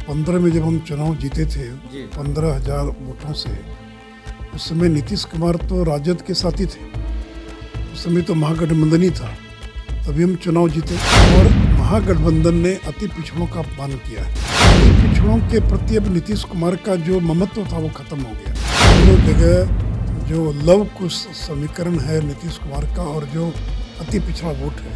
2015 में जब हम चुनाव जीते थे जी। 15,000 वोटों से, उस समय नीतीश कुमार तो राजद के साथी थे। उस समय तो महागठबंधन ही था, तभी हम चुनाव जीते। और महागठबंधन ने अति पिछड़ों का अपमान किया है। अति पिछड़ों के प्रति अब नीतीश कुमार का जो ममत्व था वो खत्म हो गया। दोनों जगह जो लव कुश समीकरण है नीतीश कुमार का और जो अति पिछड़ा वोट है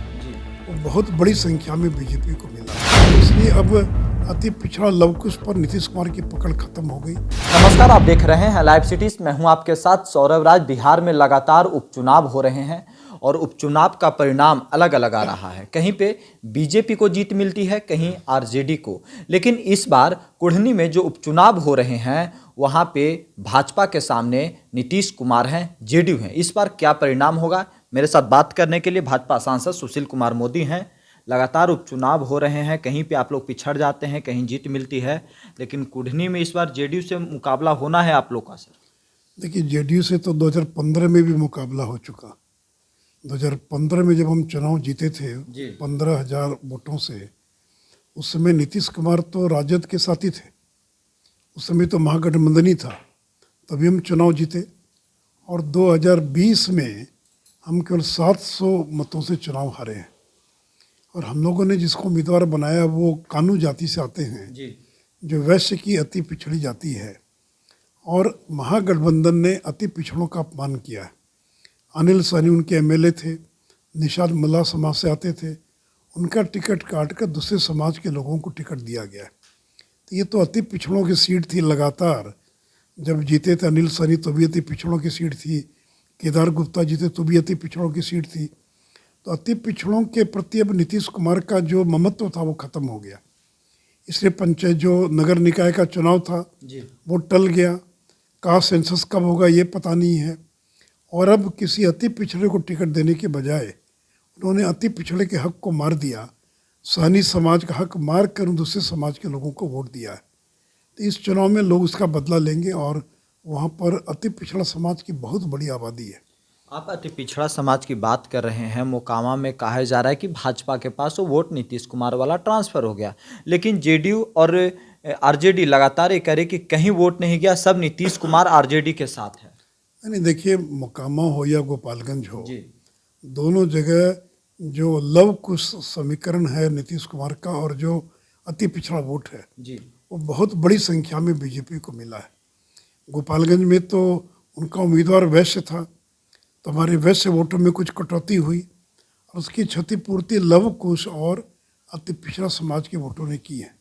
वो बहुत बड़ी संख्या में बीजेपी को मिला। इसलिए अब अति पिछड़ा लवकुश पर नीतीश कुमार की पकड़ खत्म हो गई। नमस्कार, आप देख रहे हैं लाइव सिटीज। मैं हूं आपके साथ सौरभ राज। बिहार में लगातार उपचुनाव हो रहे हैं और उपचुनाव का परिणाम अलग अलग आ रहा है। कहीं पे बीजेपी को जीत मिलती है, कहीं आरजेडी को। लेकिन इस बार कुढ़नी में जो उपचुनाव हो रहे हैं वहां पे भाजपा के सामने नीतीश कुमार हैं, जेडीयू हैं। इस बार क्या परिणाम होगा, मेरे साथ बात करने के लिए भाजपा सांसद सुशील कुमार मोदी हैं। लगातार उपचुनाव हो रहे हैं, कहीं पे आप लोग पिछड़ जाते हैं, कहीं जीत मिलती है, लेकिन कुढ़नी में इस बार जेडीयू से मुकाबला होना है आप लोग का। सर देखिए, जेडीयू से तो 2015 में भी मुकाबला हो चुका। 2015 में जब हम चुनाव जीते थे 15,000 वोटों से, उस समय नीतीश कुमार तो राजद के साथी थे। उस समय तो महागठबंधन ही था, तभी हम चुनाव जीते। और 2020 में हम केवल 700 मतों से चुनाव हारे हैं। और हम लोगों ने जिसको उम्मीदवार बनाया वो कानू जाति से आते हैं जी। जो वैश्य की अति पिछड़ी जाति है। और महागठबंधन ने अति पिछड़ों का अपमान किया है। अनिल सहनी उनके एमएलए थे, निषाद मुल्ला समाज से आते थे, उनका टिकट काट कर दूसरे समाज के लोगों को टिकट दिया गया है। तो ये तो अति पिछड़ों की सीट थी। लगातार जब जीते थे अनिल सहनी तो भी अति पिछड़ों की सीट थी, केदार गुप्ता जीते तो भी अति पिछड़ों की सीट थी। तो अति पिछड़ों के प्रति अब नीतीश कुमार का जो ममत्व था वो खत्म हो गया। इसलिए पंचायत जो नगर निकाय का चुनाव था जी। वो टल गया। कहाँ सेंसस कब होगा ये पता नहीं है। और अब किसी अति पिछड़े को टिकट देने के बजाय उन्होंने अति पिछड़े के हक को मार दिया। सहनी समाज का हक मार कर दूसरे समाज के लोगों को वोट दिया है। तो इस चुनाव में लोग उसका बदला लेंगे और वहाँ पर अति पिछड़ा समाज की बहुत बड़ी आबादी है। आप अति पिछड़ा समाज की बात कर रहे हैं। मोकामा में कहा जा रहा है कि भाजपा के पास वो वोट नीतीश कुमार वाला ट्रांसफर हो गया, लेकिन जेडीयू और आरजेडी लगातार ये कह रहे कि कहीं वोट नहीं गया, सब नीतीश कुमार आरजेडी के साथ है। नहीं, देखिए, मोकामा हो या गोपालगंज हो, जी। दोनों जगह जो लव कुश समीकरण है नीतीश कुमार का और जो अति पिछड़ा वोट है जी। वो बहुत बड़ी संख्या में बीजेपी को मिला है। गोपालगंज में तो उनका उम्मीदवार वैश्य था, तो हमारे वैश्य वोटों में कुछ कटौती हुई और उसकी क्षतिपूर्ति लव कुश और अति पिछड़ा समाज के वोटों ने की है।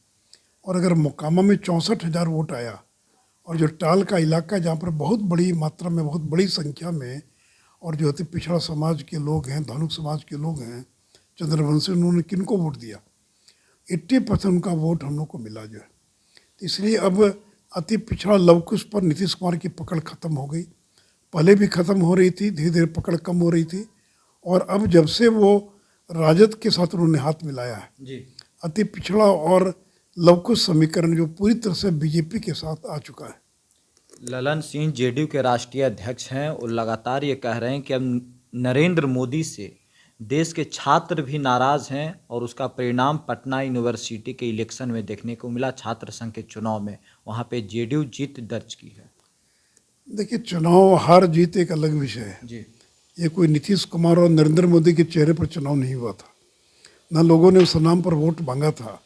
और अगर मोकामा में 64,000 वोट आया और जो टाल का इलाका जहाँ पर बहुत बड़ी मात्रा में, बहुत बड़ी संख्या में और जो अति पिछड़ा समाज के लोग हैं, धानुक समाज के लोग हैं, चंद्रवंशी, उन्होंने किनको वोट दिया? 80% उनका वोट हम लोग को मिला जो है। तो इसलिए अब अति पिछड़ा लवकुश पर नीतीश कुमार की पकड़ खत्म हो गई। पहले भी खत्म हो रही थी, धीरे धीरे पकड़ कम हो रही थी। और अब जब से वो राजद के साथ उन्होंने हाथ मिलाया है, जी। अति पिछड़ा और लवकुश समीकरण जो पूरी तरह से बीजेपी के साथ आ चुका है। ललन सिंह जेडीयू के राष्ट्रीय अध्यक्ष हैं और लगातार ये कह रहे हैं कि अब नरेंद्र मोदी से देश के छात्र भी नाराज हैं और उसका परिणाम पटना यूनिवर्सिटी के इलेक्शन में देखने को मिला। छात्र संघ के चुनाव में वहाँ पे जेडीयू जीत दर्ज की है। देखिए, चुनाव हार जीत एक अलग विषय है। जी। ये कोई नीतीश कुमार और नरेंद्र मोदी के चेहरे पर चुनाव नहीं हुआ था, ना लोगों ने उस नाम पर वोट मांगा था।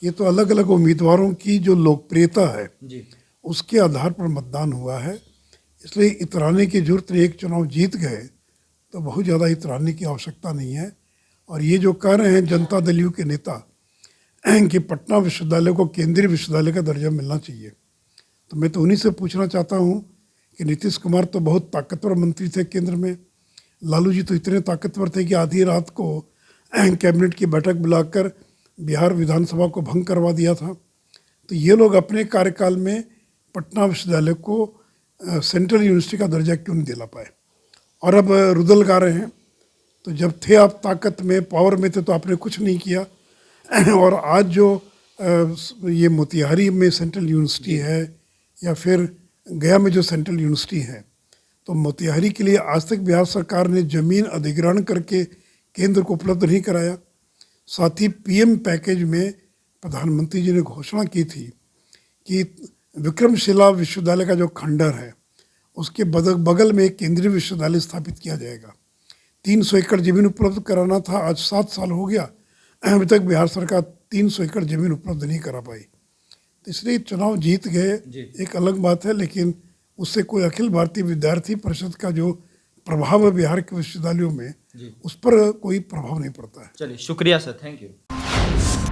ये तो अलग अलग उम्मीदवारों की जो लोकप्रियता है जी। उसके आधार पर मतदान हुआ है। इसलिए इतराने की जरूरत नहीं। एक चुनाव जीत गए तो बहुत ज़्यादा इतराने की आवश्यकता नहीं है। और ये जो कह रहे हैं जनता दल यू के नेता कि पटना विश्वविद्यालय को केंद्रीय विश्वविद्यालय का दर्जा मिलना चाहिए, तो मैं तो उन्हीं से पूछना चाहता हूँ कि नीतीश कुमार तो बहुत ताकतवर मंत्री थे केंद्र में। लालू जी तो इतने ताकतवर थे कि आधी रात को कैबिनेट की बैठक बुलाकर बिहार विधानसभा को भंग करवा दिया था। तो ये लोग अपने कार्यकाल में पटना विश्वविद्यालय को सेंट्रल यूनिवर्सिटी का दर्जा क्यों नहीं दिला पाए? और अब रुदल गा रहे हैं। तो जब थे आप ताकत में, पावर में थे, तो आपने कुछ नहीं किया। और आज जो ये मोतिहारी में सेंट्रल यूनिवर्सिटी है या फिर गया में जो सेंट्रल यूनिवर्सिटी है, तो मोतिहारी के लिए आज तक बिहार सरकार ने ज़मीन अधिग्रहण करके केंद्र को उपलब्ध नहीं कराया। साथ ही पीएम पैकेज में प्रधानमंत्री जी ने घोषणा की थी कि विक्रमशिला विश्वविद्यालय का जो खंडर है उसके बगल में एक केंद्रीय विश्वविद्यालय स्थापित किया जाएगा। 300 एकड़ ज़मीन उपलब्ध कराना था, आज 7 साल हो गया, अभी तक बिहार सरकार 300 एकड़ ज़मीन उपलब्ध नहीं करा पाई। तो इसलिए चुनाव जीत गए एक अलग बात है, लेकिन उससे कोई अखिल भारतीय विद्यार्थी परिषद का जो प्रभाव है बिहार के विश्वविद्यालयों में, उस पर कोई प्रभाव नहीं पड़ता है। चलिए, शुक्रिया सर, थैंक यू।